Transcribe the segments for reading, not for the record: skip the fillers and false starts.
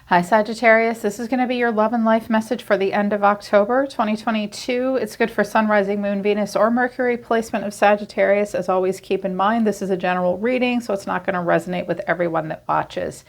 Hi Sagittarius, this is going to be your love and life message for the end of October 2022. It's good for Sun, Rising, Moon, Venus, or Mercury placement of Sagittarius. As always, keep in mind this is a general reading, so it's not going to resonate with everyone that watches.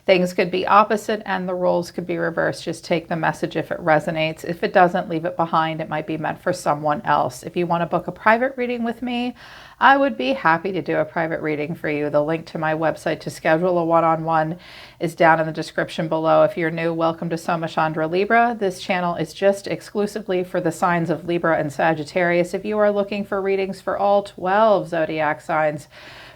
Things could be opposite and the roles could be reversed. Just take the message if it resonates. If it doesn't, leave it behind. It might be meant for someone else. If you want to book a private reading with me, I would be happy to do a private reading for you. The link to my website to schedule a one-on-one is down in the description below. If you're new, welcome to Somachandra Libra. This channel is just exclusively for the signs of Libra and Sagittarius. If you are looking for readings for all 12 zodiac signs,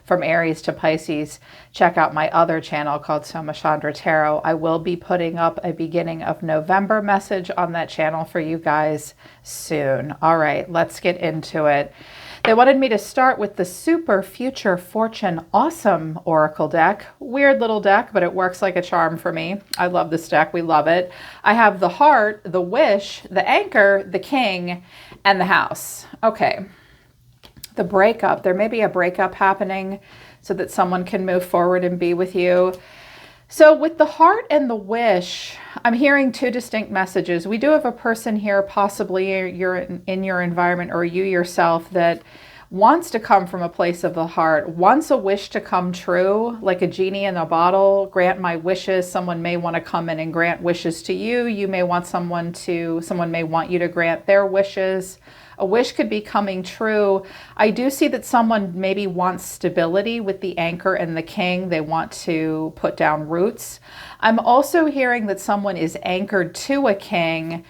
from Aries to Pisces, check out my other channel called Somachandra Tarot. I will be putting up a beginning of November message on that channel for you guys soon. All right, let's get into it. They wanted me to start with the Super Future Fortune Awesome Oracle deck. Weird little deck, but it works like a charm for me. I love this deck. We love it. I have the Heart, the Wish, the Anchor, the King, and the House. Okay. The breakup. There may be a breakup happening so that someone can move forward and be with you. So with the Heart and the Wish, I'm hearing two distinct messages. We do have a person here, possibly you're in your environment or you yourself, that wants to come from a place of the heart, wants a wish to come true, like a genie in a bottle. Grant my wishes. Someone may want to come in and grant wishes to you. You may want someone may want you to grant their wishes. A wish could be coming true. I do see that someone maybe wants stability with the Anchor and the King. They want to put down roots. I'm also hearing that someone is anchored to a king,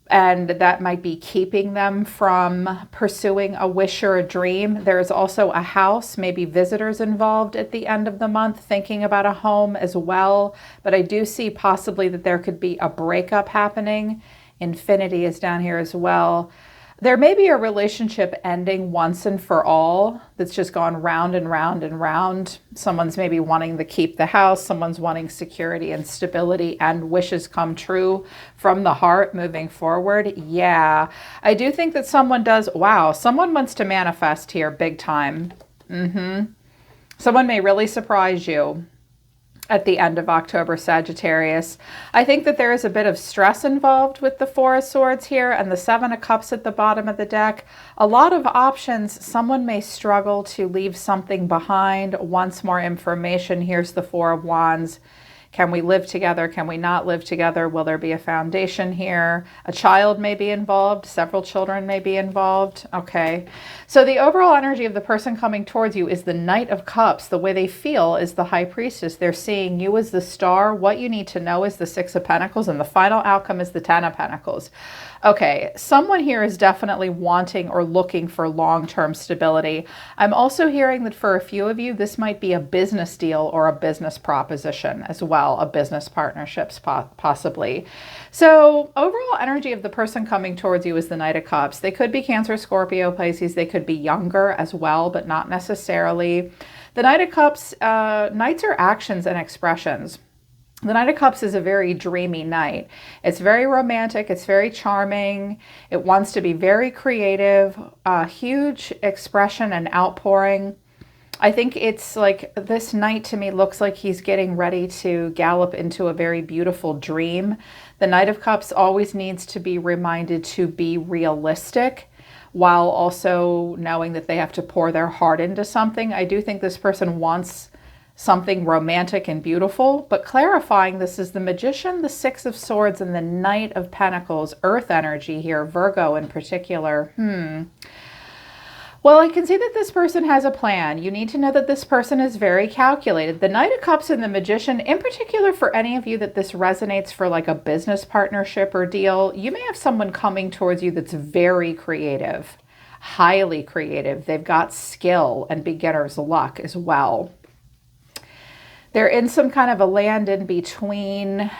and that might be keeping them from pursuing a wish or a dream. There's also a house, maybe visitors involved at the end of the month, thinking about a home as well. But I do see possibly that there could be a breakup happening. Infinity is down here as well. There may be a relationship ending once and for all that's just gone round and round and round. Someone's maybe wanting to keep the house. Someone's wanting security and stability and wishes come true from the heart moving forward. Yeah, I do think that someone does. Wow, someone wants to manifest here big time. Someone may really surprise you at the end of October, Sagittarius. I think that there is a bit of stress involved with the Four of Swords here and the Seven of Cups at the bottom of the deck. A lot of options. Someone may struggle to leave something behind. Wants more information. Here's the Four of Wands. Can we live together? Can we not live together? Will there be a foundation here? A child may be involved. Several children may be involved. Okay. So the overall energy of the person coming towards you is the Knight of Cups. The way they feel is the High Priestess. They're seeing you as the star. What you need to know is the Six of Pentacles, and the final outcome is the Ten of Pentacles. Okay, someone here is definitely wanting or looking for long-term stability. I'm also hearing that for a few of you, this might be a business deal or a business proposition as well, a business partnerships possibly. So overall energy of the person coming towards you is the Knight of Cups. They could be Cancer, Scorpio, Pisces. They could be younger as well, but not necessarily. The Knight of Cups, knights are actions and expressions. The Knight of Cups is a very dreamy knight. It's very romantic. It's very charming. It wants to be very creative, huge expression and outpouring. I think it's like this knight to me looks like he's getting ready to gallop into a very beautiful dream. The Knight of Cups always needs to be reminded to be realistic while also knowing that they have to pour their heart into something. I do think this person wants something romantic and beautiful, but clarifying this is the Magician, the Six of Swords, and the Knight of Pentacles, earth energy here, Virgo in particular. Well, I can see that this person has a plan. You need to know that this person is very calculated. The Knight of Cups and the Magician, in particular for any of you that this resonates for like a business partnership or deal, you may have someone coming towards you that's very creative, highly creative. They've got skill and beginner's luck as well. They're in some kind of a land in between.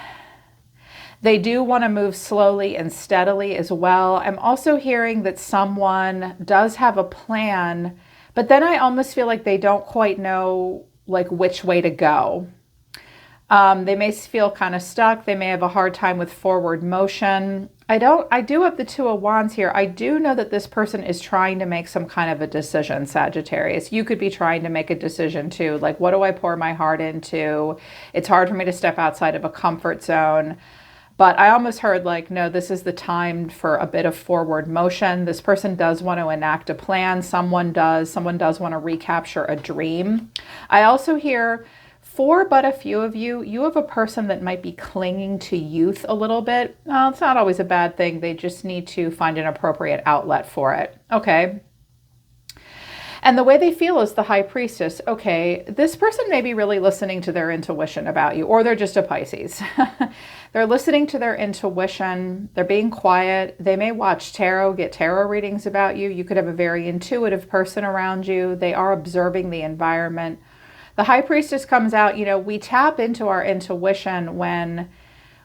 They do want to move slowly and steadily as well. I'm also hearing that someone does have a plan, but then I almost feel like they don't quite know like which way to go. They may feel kind of stuck. They may have a hard time with forward motion. I do have the Two of Wands here. I do know that this person is trying to make some kind of a decision, Sagittarius. You could be trying to make a decision too. Like, what do I pour my heart into? It's hard for me to step outside of a comfort zone. But I almost heard like, no, this is the time for a bit of forward motion. This person does want to enact a plan. Someone does want to recapture a dream. I also hear, for but a few of you, you have a person that might be clinging to youth a little bit. Well, it's not always a bad thing. They just need to find an appropriate outlet for it. Okay. And the way they feel is the High Priestess. Okay, this person may be really listening to their intuition about you, or they're just a Pisces. They're listening to their intuition. They're being quiet. They may watch tarot, get tarot readings about you. You could have a very intuitive person around you. They are observing the environment. The High Priestess comes out, we tap into our intuition when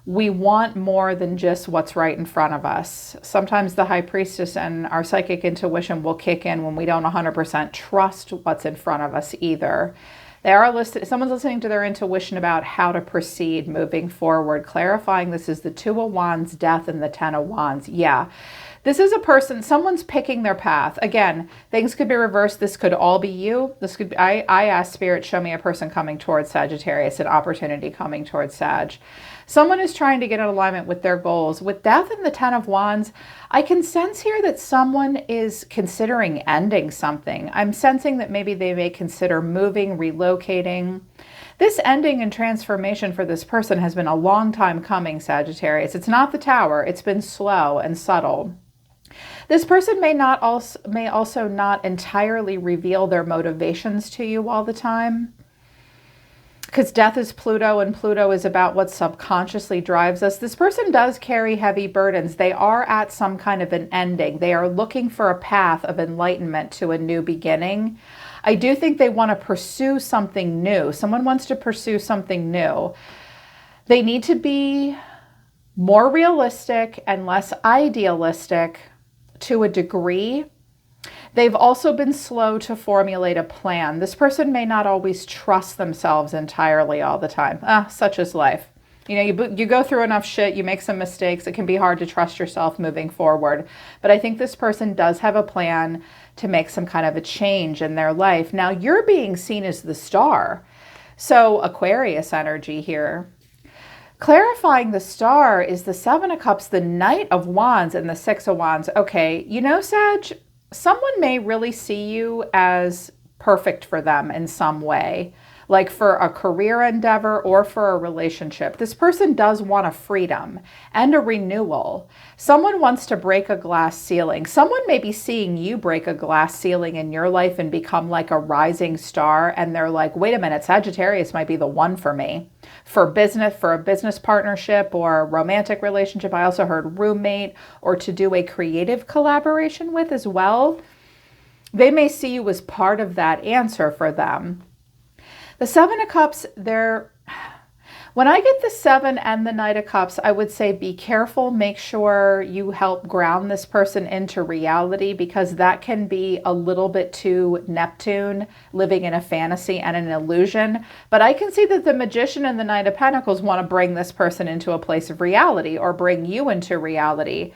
we want more than just what's right in front of us. Sometimes the High Priestess and our psychic intuition will kick in when we don't 100% trust what's in front of us either. Someone's listening to their intuition about how to proceed moving forward, clarifying this is the Two of Wands, Death, and the Ten of Wands. Yeah. This is a person, someone's picking their path. Again, things could be reversed. This could all be you. This could be, I asked Spirit, show me a person coming towards Sagittarius, an opportunity coming towards Sag. Someone is trying to get in alignment with their goals. With Death and the Ten of Wands, I can sense here that someone is considering ending something. I'm sensing that maybe they may consider moving, relocating. This ending and transformation for this person has been a long time coming, Sagittarius. It's not the Tower. It's been slow and subtle. This person may also not entirely reveal their motivations to you all the time, because Death is Pluto, and Pluto is about what subconsciously drives us. This person does carry heavy burdens. They are at some kind of an ending. They are looking for a path of enlightenment to a new beginning. I do think they want to pursue something new. Someone wants to pursue something new. They need to be more realistic and less idealistic to a degree. They've also been slow to formulate a plan. This person may not always trust themselves entirely all the time. Such is life. You go through enough shit, you make some mistakes. It can be hard to trust yourself moving forward. But I think this person does have a plan to make some kind of a change in their life. Now, you're being seen as the star. So Aquarius energy here. Clarifying the star is the Seven of Cups, the Knight of Wands, and the Six of Wands. Okay, Sag, someone may really see you as perfect for them in some way, like for a career endeavor or for a relationship. This person does want a freedom and a renewal. Someone wants to break a glass ceiling. Someone may be seeing you break a glass ceiling in your life and become like a rising star. And they're like, wait a minute, Sagittarius might be the one for me. For a business partnership or romantic relationship. I also heard roommate, or to do a creative collaboration with as well. They may see you as part of that answer for them. The Seven of Cups, when I get the Seven and the Knight of Cups, I would say be careful. Make sure you help ground this person into reality, because that can be a little bit too Neptune, living in a fantasy and an illusion. But I can see that the Magician and the Knight of Pentacles want to bring this person into a place of reality, or bring you into reality.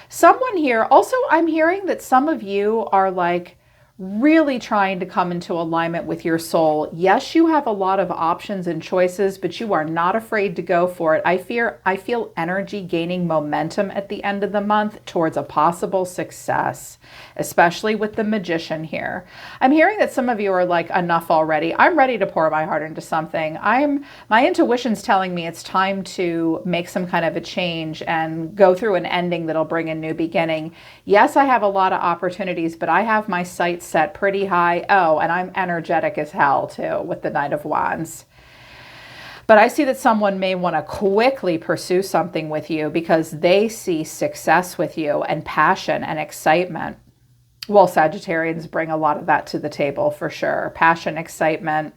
Someone here, also I'm hearing that some of you are like really trying to come into alignment with your soul. Yes, you have a lot of options and choices, but you are not afraid to go for it. I feel energy gaining momentum at the end of the month towards a possible success, especially with the Magician here. I'm hearing that some of you are like, enough already. I'm ready to pour my heart into something. My intuition's telling me it's time to make some kind of a change and go through an ending that'll bring a new beginning. Yes, I have a lot of opportunities, but I have my sights set pretty high. Oh, and I'm energetic as hell too with the Knight of Wands. But I see that someone may want to quickly pursue something with you because they see success with you and passion and excitement. Well, Sagittarians bring a lot of that to the table for sure. Passion, excitement.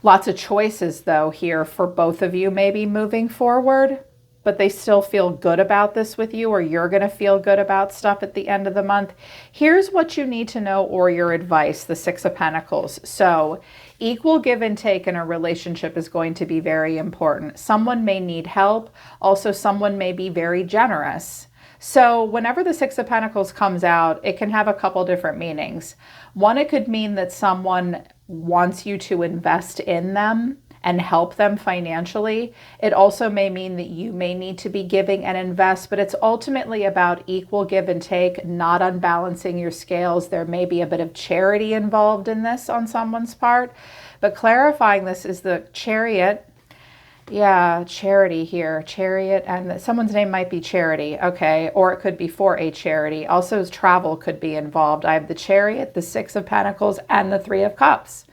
Lots of choices though here for both of you maybe moving forward. but they still feel good about this with you, or you're going to feel good about stuff at the end of the month. Here's what you need to know, or your advice, the Six of Pentacles. So equal give and take in a relationship is going to be very important. Someone may need help. Also, someone may be very generous. So whenever the Six of Pentacles comes out, it can have a couple different meanings. One, it could mean that someone wants you to invest in them and help them financially. It also may mean that you may need to be giving and invest, but it's ultimately about equal give and take, not unbalancing your scales. There may be a bit of charity involved in this on someone's part, but clarifying this is the Chariot. Yeah, charity here, Chariot, and someone's name might be Charity, okay, or it could be for a charity. Also, travel could be involved. I have the Chariot, the Six of Pentacles, and the Three of Cups.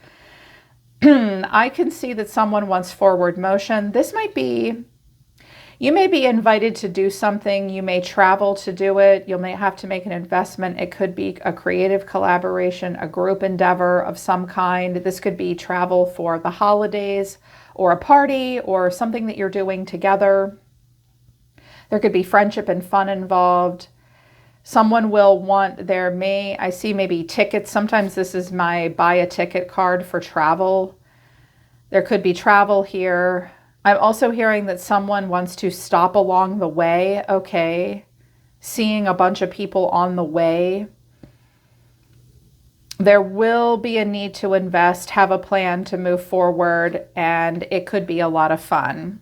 I can see that someone wants forward motion. This might be, you may be invited to do something. You may travel to do it. You may have to make an investment. It could be a creative collaboration, a group endeavor of some kind. This could be travel for the holidays, or a party, or something that you're doing together. There could be friendship and fun involved. Someone will want I see maybe tickets. Sometimes this is my buy a ticket card for travel. There could be travel here. I'm also hearing that someone wants to stop along the way. Okay. Seeing a bunch of people on the way. There will be a need to invest, have a plan to move forward, and it could be a lot of fun.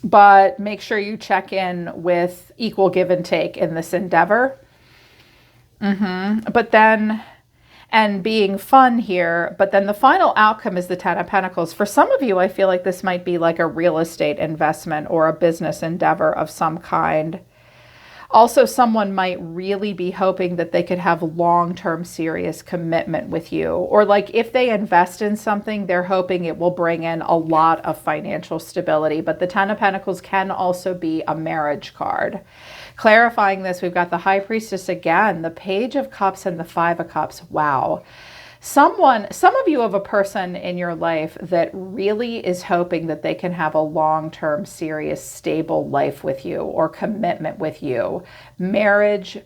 But make sure you check in with equal give and take in this endeavor. But then, and being fun here, but then the final outcome is the Ten of Pentacles. For some of you, I feel like this might be like a real estate investment or a business endeavor of some kind. Also, someone might really be hoping that they could have long-term serious commitment with you. Or like if they invest in something, they're hoping it will bring in a lot of financial stability. But the Ten of Pentacles can also be a marriage card. Clarifying this, we've got the High Priestess again, the Page of Cups, and the Five of Cups. Wow. Some of you have a person in your life that really is hoping that they can have a long-term, serious, stable life with you, or commitment with you. Marriage,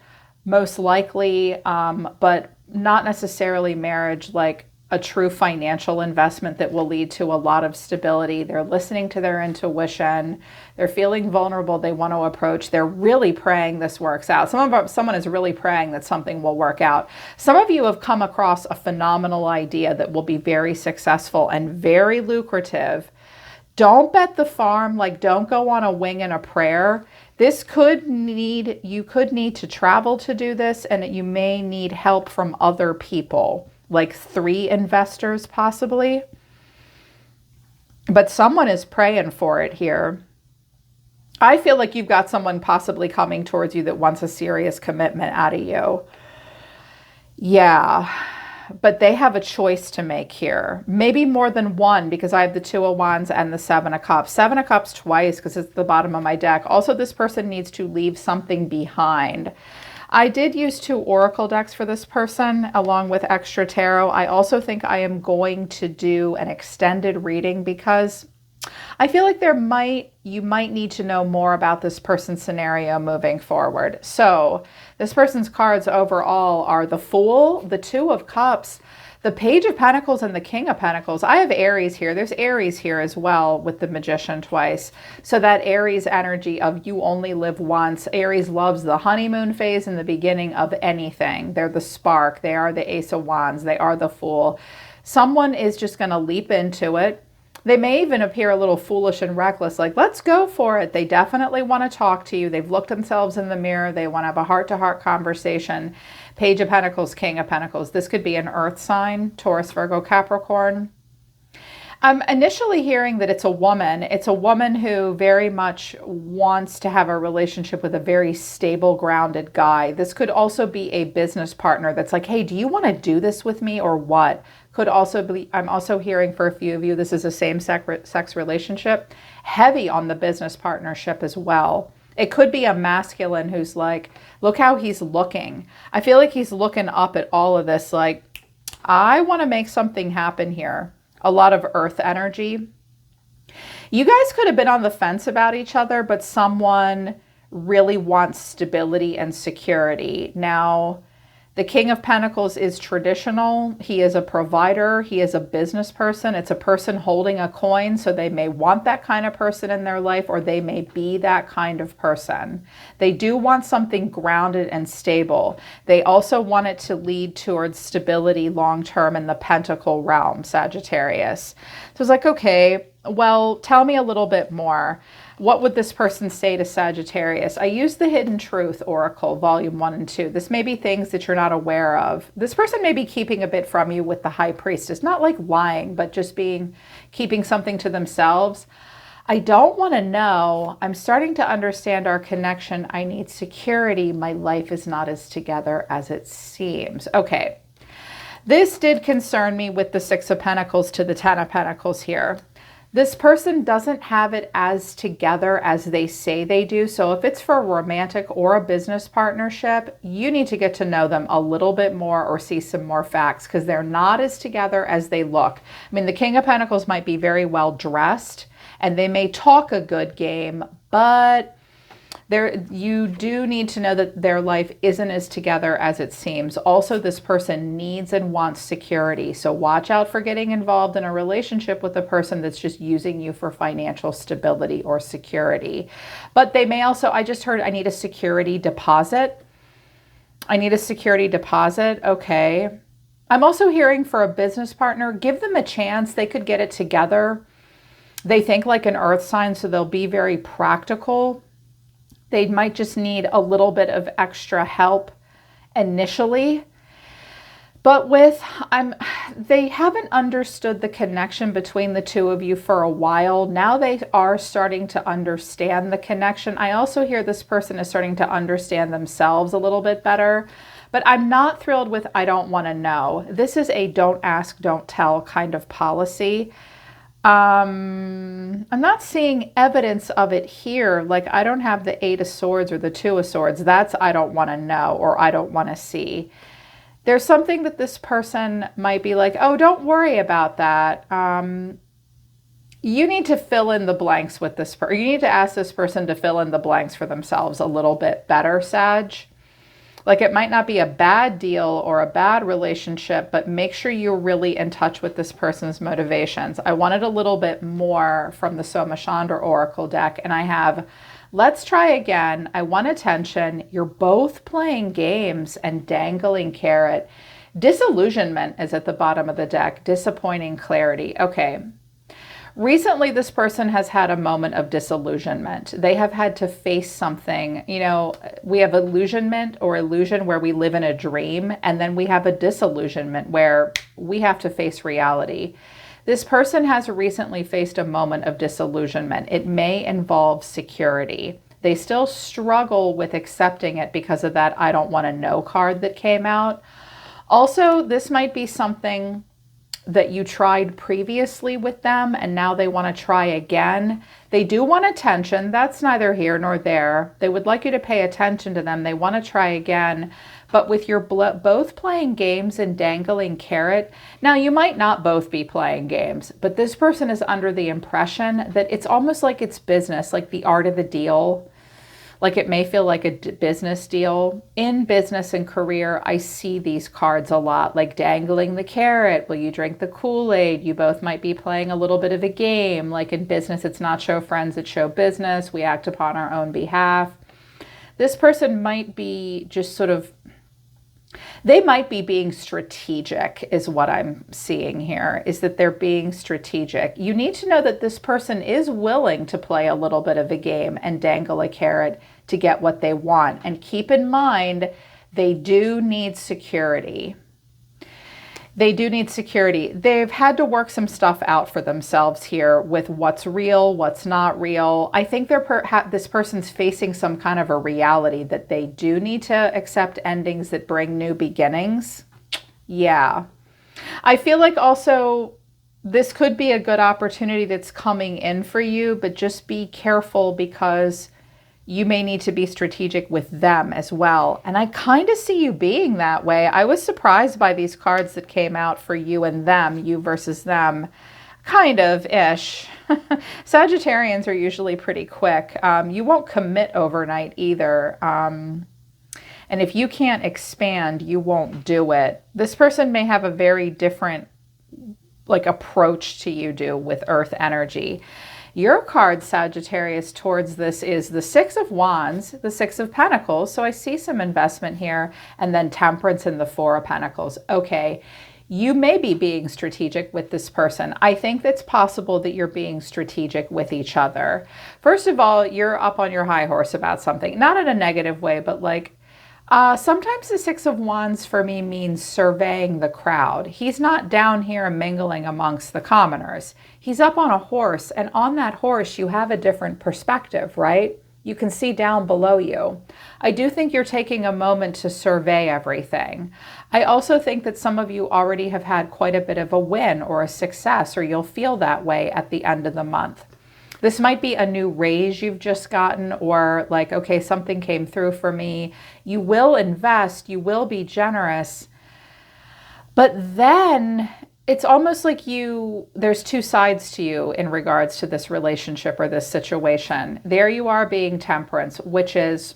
most likely, but not necessarily marriage like a true financial investment that will lead to a lot of stability. They're listening to their intuition. They're feeling vulnerable. They want to approach. They're really praying this works out. Someone is really praying that something will work out. Some of you have come across a phenomenal idea that will be very successful and very lucrative. Don't bet the farm. Like, don't go on a wing and a prayer. You could need to travel to do this, and you may need help from other people. Like 3 investors possibly. But someone is praying for it here. I feel like you've got someone possibly coming towards you that wants a serious commitment out of you. Yeah, but they have a choice to make here. Maybe more than one, because I have the Two of Wands and the Seven of Cups. Seven of Cups twice because it's the bottom of my deck. Also, this person needs to leave something behind. I did use 2 oracle decks for this person along with extra tarot. I also think I am going to do an extended reading because I feel like you might need to know more about this person's scenario moving forward. So this person's cards overall are the Fool, the Two of Cups, the Page of Pentacles, and the King of Pentacles. I have Aries here. There's Aries here as well with the Magician twice. So that Aries energy of you only live once. Aries loves the honeymoon phase in the beginning of anything. They're the spark. They are the Ace of Wands. They are the Fool. Someone is just going to leap into it. They may even appear a little foolish and reckless, like, let's go for it. They definitely want to talk to you. They've looked themselves in the mirror. They want to have a heart-to-heart conversation. Page of Pentacles, King of Pentacles. This could be an earth sign, Taurus, Virgo, Capricorn. I'm initially hearing that it's a woman. It's a woman who very much wants to have a relationship with a very stable, grounded guy. This could also be a business partner that's like, hey, do you want to do this with me or what? Could also be, I'm also hearing for a few of you, this is a same-sex relationship, heavy on the business partnership as well. It could be a masculine who's like, look how he's looking. I feel like he's looking up at all of this like, I want to make something happen here. A lot of earth energy. You guys could have been on the fence about each other, but someone really wants stability and security. Now, the King of Pentacles is traditional. He is a provider. He is a business person. It's a person holding a coin, so they may want that kind of person in their life, or they may be that kind of person. They do want something grounded and stable. They also want it to lead towards stability long-term in the pentacle realm, Sagittarius. So it's like, okay, well, tell me a little bit more. What would this person say to Sagittarius? I use the Hidden Truth Oracle, Volume 1 and 2. This may be things that you're not aware of. This person may be keeping a bit from you with the High Priestess. Not like lying, but just keeping something to themselves. I don't want to know. I'm starting to understand our connection. I need security. My life is not as together as it seems. Okay. This did concern me with the Six of Pentacles to the Ten of Pentacles here. This person doesn't have it as together as they say they do. So if it's for a romantic or a business partnership, you need to get to know them a little bit more or see some more facts, because they're not as together as they look. I mean, the King of Pentacles might be very well dressed and they may talk a good game, but you do need to know that their life isn't as together as it seems. Also, this person needs and wants security. So watch out for getting involved in a relationship with a person that's just using you for financial stability or security. But they may also, I just heard, I need a security deposit. I need a security deposit. Okay. I'm also hearing for a business partner, give them a chance. They could get it together. They think like an earth sign, so they'll be very practical. They might just need a little bit of extra help initially. But they haven't understood the connection between the two of you for a while. Now they are starting to understand the connection. I also hear this person is starting to understand themselves a little bit better. But I'm not thrilled with I don't want to know. This is a don't ask, don't tell kind of policy. I'm not seeing evidence of it here. Like, I don't have the Eight of Swords or the Two of Swords. That's I don't want to know or I don't want to see. There's something that this person might be like, oh, don't worry about that. You need to fill in the blanks with this person. You need to ask this person to fill in the blanks for themselves a little bit better, Sag. Like, it might not be a bad deal or a bad relationship, but make sure you're really in touch with this person's motivations. I wanted a little bit more from the Soma Chandra Oracle deck, and I have, let's try again. I want attention. You're both playing games and dangling carrot. Disillusionment is at the bottom of the deck. Disappointing clarity. Okay. Recently, this person has had a moment of disillusionment. They have had to face something. You know, we have illusionment or illusion where we live in a dream, and then we have a disillusionment where we have to face reality. This person has recently faced a moment of disillusionment. It may involve security. They still struggle with accepting it because of that I don't want to know card that came out. Also, this might be something that you tried previously with them and now they want to try again. They do want attention. That's neither here nor there. They would like you to pay attention to them. They want to try again. But with your both playing games and dangling carrot, now you might not both be playing games, but this person is under the impression that it's almost like it's business, like the art of the deal. Like, it may feel like a business deal. In business and career, I see these cards a lot, like dangling the carrot. Will you drink the Kool-Aid? You both might be playing a little bit of a game. Like, in business, it's not show friends, it's show business. We act upon our own behalf. This person might be just sort of, they might be being strategic is what I'm seeing here, is that they're being strategic. You need to know that this person is willing to play a little bit of a game and dangle a carrot to get what they want. And keep in mind, they do need security. They do need security. They've had to work some stuff out for themselves here with what's real, what's not real. I think this person's facing some kind of a reality that they do need to accept endings that bring new beginnings. Yeah. I feel like also this could be a good opportunity that's coming in for you, but just be careful because you may need to be strategic with them as well. And I kind of see you being that way. I was surprised by these cards that came out for you and them, you versus them. Kind of ish. Sagittarians are usually pretty quick. You won't commit overnight either. And if you can't expand, you won't do it. This person may have a very different approach to you do with earth energy. Your card, Sagittarius, towards this is the Six of Wands, the Six of Pentacles. So I see some investment here, and then Temperance and the Four of Pentacles. Okay, you may be being strategic with this person. I think it's possible that you're being strategic with each other. First of all, you're up on your high horse about something, not in a negative way, but sometimes the Six of Wands for me means surveying the crowd. He's not down here mingling amongst the commoners. He's up on a horse, and on that horse you have a different perspective, right? You can see down below you. I do think you're taking a moment to survey everything. I also think that some of you already have had quite a bit of a win or a success, or you'll feel that way at the end of the month. This might be a new raise you've just gotten, or okay, something came through for me. You will invest, you will be generous, but then it's almost like there's two sides to you in regards to this relationship or this situation. There you are being Temperance, which is,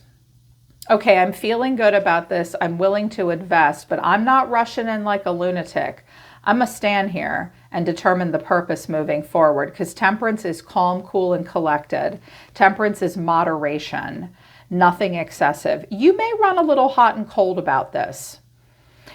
okay, I'm feeling good about this. I'm willing to invest, but I'm not rushing in like a lunatic. I'm going to stand here and determine the purpose moving forward, because Temperance is calm, cool, and collected. Temperance is moderation, nothing excessive. You may run a little hot and cold about this.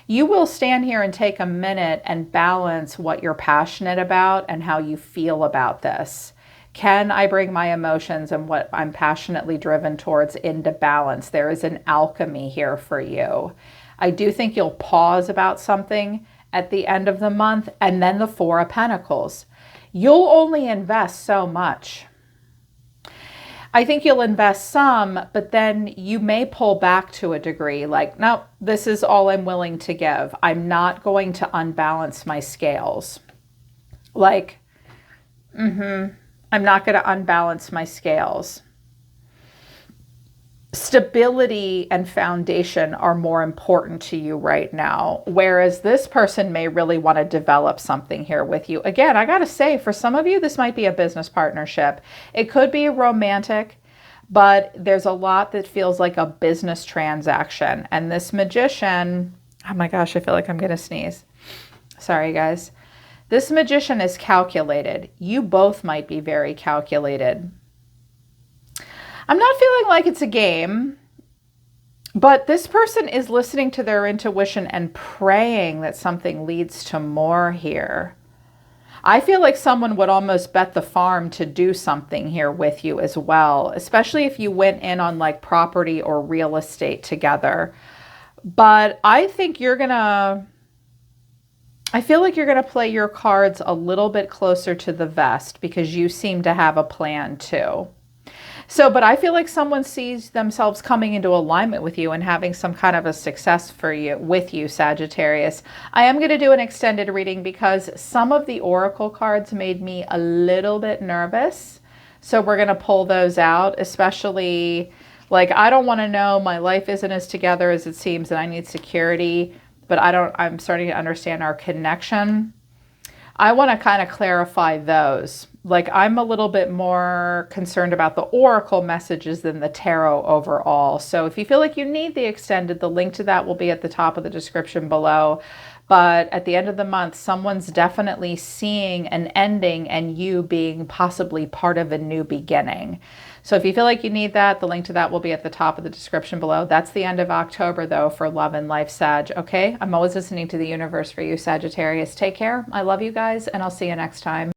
You will stand here and take a minute and balance what you're passionate about and how you feel about this. Can I bring my emotions and what I'm passionately driven towards into balance? There is an alchemy here for you. I do think you'll pause about something at the end of the month, and then the Four of Pentacles. You'll only invest so much. I think you'll invest some, but then you may pull back to a degree, no, this is all I'm willing to give. I'm not going to unbalance my scales. I'm not going to unbalance my scales. Stability and foundation are more important to you right now, whereas this person may really want to develop something here with you. Again, I got to say, for some of you, this might be a business partnership. It could be romantic, but there's a lot that feels like a business transaction. And this Magician, oh my gosh, I feel like I'm going to sneeze. Sorry, guys. This Magician is calculated. You both might be very calculated. I'm not feeling like it's a game, but this person is listening to their intuition and praying that something leads to more here. I feel like someone would almost bet the farm to do something here with you as well, especially if you went in on property or real estate together. But I think I feel like you're going to play your cards a little bit closer to the vest, because you seem to have a plan too. But I feel like someone sees themselves coming into alignment with you and having some kind of a success with you, Sagittarius. I am going to do an extended reading because some of the oracle cards made me a little bit nervous. So we're going to pull those out, especially I don't want to know my life isn't as together as it seems and I need security, but I'm starting to understand our connection. I want to kind of clarify those. I'm a little bit more concerned about the oracle messages than the tarot overall. So if you feel like you need the extended, the link to that will be at the top of the description below. But at the end of the month, someone's definitely seeing an ending and you being possibly part of a new beginning. So if you feel like you need that, the link to that will be at the top of the description below. That's the end of October, though, for Love and Life, Sag. Okay? I'm always listening to the universe for you, Sagittarius. Take care. I love you guys, and I'll see you next time.